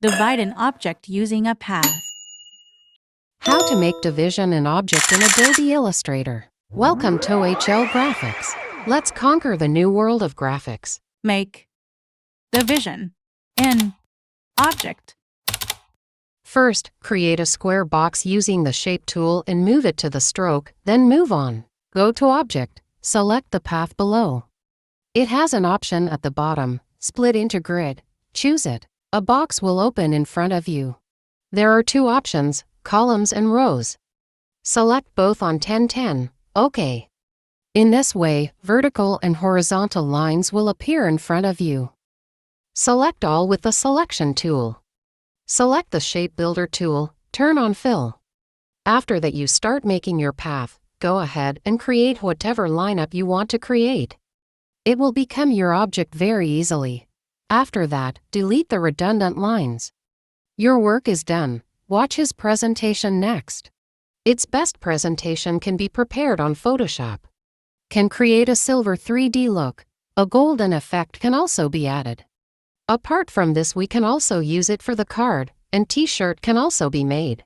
Divide an object using a path. How to make division an object in Adobe Illustrator. Welcome to HLGRAPHICS. Let's conquer the new world of graphics. Make division in object. First, create a square box using the Shape tool and move it to the stroke, then move on. Go to Object, select the path below. It has an option at the bottom, Split into Grid. Choose it. A box will open in front of you. There are two options, columns and rows. Select both on 1010, OK. In this way, vertical and horizontal lines will appear in front of you. Select all with the Selection tool. Select the Shape Builder tool, turn on Fill. After that, you start making your path. Go ahead and create whatever lineup you want to create. It will become your object very easily. After that, delete the redundant lines. Your work is done. Watch his presentation next. Its best presentation can be prepared on Photoshop. Can create a silver 3D look. A golden effect can also be added. Apart from this, we can also use it for the card, and t-shirt can also be made.